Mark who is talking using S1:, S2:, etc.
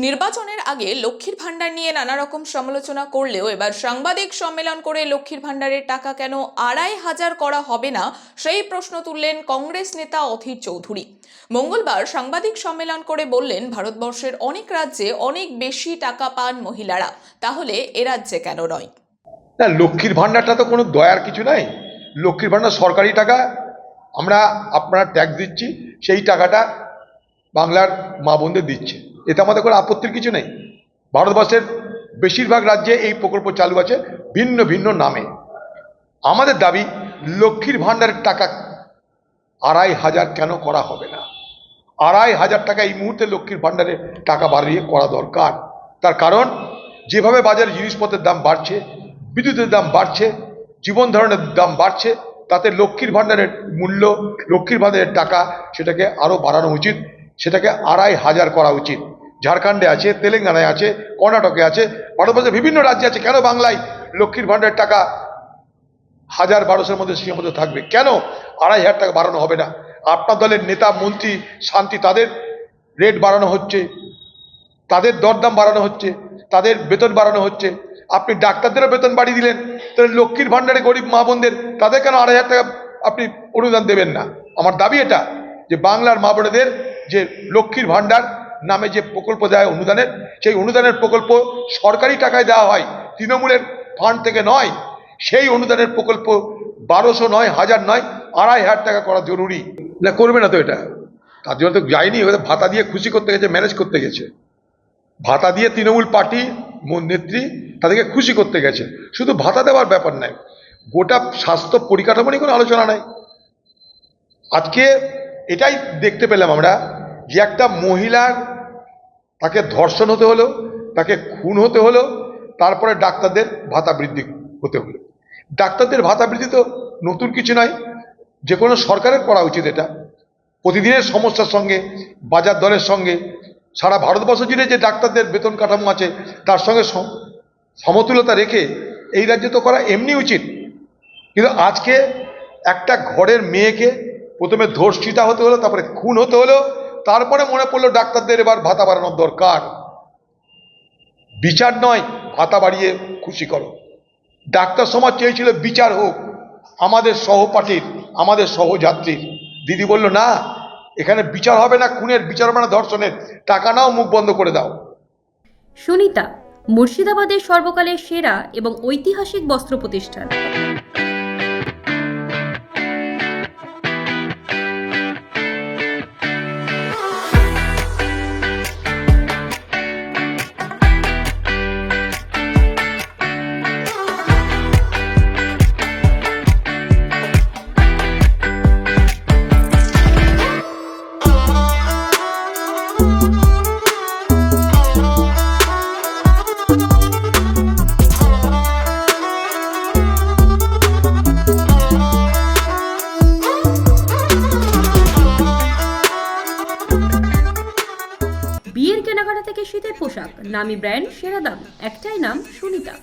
S1: নির্বাচনের আগে লক্ষ্মীর ভান্ডার নিয়ে নানা রকম সমালোচনা করলেও এবার সাংবাদিক সম্মেলন করে লক্ষ্মীর ভান্ডারের টাকা কেন ২৫০০ করা হবে না সেই প্রশ্ন তুললেন কংগ্রেস নেতা অধীর চৌধুরী। মঙ্গলবার সাংবাদিক সম্মেলন করে বললেন, ভারতবর্ষের অনেক রাজ্যে অনেক বেশি টাকা পান মহিলারা, তাহলে এ রাজ্যে কেন নয়?
S2: না, লক্ষ্মীর ভান্ডারটা তো কোনো দয়ার কিছু নাই। লক্ষ্মীর ভান্ডার সরকারি টাকা, আপনারা ট্যাক্স দিচ্ছি, সেই টাকাটা বাংলার মা বোনদের দিচ্ছে, এতে আমাদের কোনো আপত্তির কিছু নেই। ভারতবর্ষের বেশিরভাগ রাজ্যে এই প্রকল্প চালু আছে ভিন্ন ভিন্ন নামে। আমাদের দাবি, লক্ষ্মীর ভান্ডারের টাকা ২৫০০ কেন করা হবে না? ২৫০০ টাকা এই মুহূর্তে লক্ষ্মীর ভান্ডারের টাকা বাড়িয়ে করা দরকার। তার কারণ, যেভাবে বাজারে জিনিসপত্রের দাম বাড়ছে, বিদ্যুতের দাম বাড়ছে, জীবন ধারণের দাম বাড়ছে, তাতে লক্ষ্মীর ভান্ডারের মূল্য, লক্ষ্মীর ভান্ডারের টাকা, সেটাকে আরও বাড়ানো উচিত, সেটাকে ২৫০০ করা উচিত। ঝাড়খণ্ডে আছে, তেলেঙ্গানায় আছে, কর্ণাটকে আছে, ভারতবর্ষের বিভিন্ন রাজ্যে আছে। কেন বাংলায় লক্ষ্মীর ভান্ডারের টাকা ১০০০-১২০০-র মধ্যে সীমাবদ্ধ থাকবে? কেন ২৫০০ টাকা বাড়ানো হবে না? আপনার দলের নেতা মন্ত্রী শান্তি, তাদের রেট বাড়ানো হচ্ছে, তাদের দরদাম বাড়ানো হচ্ছে, তাদের বেতন বাড়ানো হচ্ছে। আপনি ডাক্তারদেরও বেতন বাড়িয়ে দিলেন, তাহলে লক্ষ্মীর ভান্ডারে গরিব মা বোনদের, তাদের কেন ২৫০০ টাকা আপনি অনুদান দেবেন না? আমার দাবি এটা, যে বাংলার মা বোনেদের যে লক্ষ্মীর ভান্ডার নামে যে প্রকল্প দেয় অনুদানের, সেই অনুদানের প্রকল্প সরকারি টাকায় দেওয়া হয়, তৃণমূলের ফান্ড থেকে নয়। সেই অনুদানের প্রকল্প ১২০০ নয়, ১০০০ নয়, ২৫০০ টাকা করা জরুরি। না, করবে না তো এটা? তার জন্য তো যায়নি, ভাতা দিয়ে খুশি করতে গেছে, ম্যানেজ করতে গেছে। ভাতা দিয়ে তৃণমূল পার্টি নেত্রী তাদেরকে খুশি করতে গেছে। শুধু ভাতা দেওয়ার ব্যাপার নয়, গোটা স্বাস্থ্য পরিকাঠামো নিয়ে কোনো আলোচনা নাই। আজকে এটাই দেখতে পেলাম আমরা, যে একটা মহিলার, তাকে ধর্ষণ হতে হলো, তাকে খুন হতে হলো, তারপরে ডাক্তারদের ভাতা বৃদ্ধি হতে হলো। ডাক্তারদের ভাতা বৃদ্ধি তো নতুন কিছু নয়, যে কোনো সরকারের করা উচিত। এটা প্রতিদিনের সমস্যার সঙ্গে, বাজার দরের সঙ্গে, সারা ভারতবর্ষ জুড়ে যে ডাক্তারদের বেতন কাঠামো আছে, তার সঙ্গে সমতুলতা রেখে এই রাজ্যে তো করা এমনি উচিত। কিন্তু আজকে একটা ঘরের মেয়েকে প্রথমে ধর্ষিতা হতে হলো, তারপরে খুন হতে হলো, তারপরে মনে পড়লো ডাক্তারদের এবার ভাতা বাড়ানোর দরকার। বিচার নয়, ভাতা বাড়িয়ে খুশি করো। ডাক্তার সমাজ চেয়েছিল বিচার হোক আমাদের সহপাঠীর, আমাদের সহযাত্রীর। দিদি বলল, না, এখানে বিচার হবে না, খুনের বিচার হবে না, ধর্ষণের। টাকা নাও, মুখ বন্ধ করে দাও।
S3: সুনিতা, মুর্শিদাবাদের সর্বকালের সেরা এবং ঐতিহাসিক বস্ত্র প্রতিষ্ঠান। বিয়ের কেনাকাটা থেকে শীতের পোশাক, নামি ব্র্যান্ড, সেরা দাম, একটাই নাম, সুনিতা।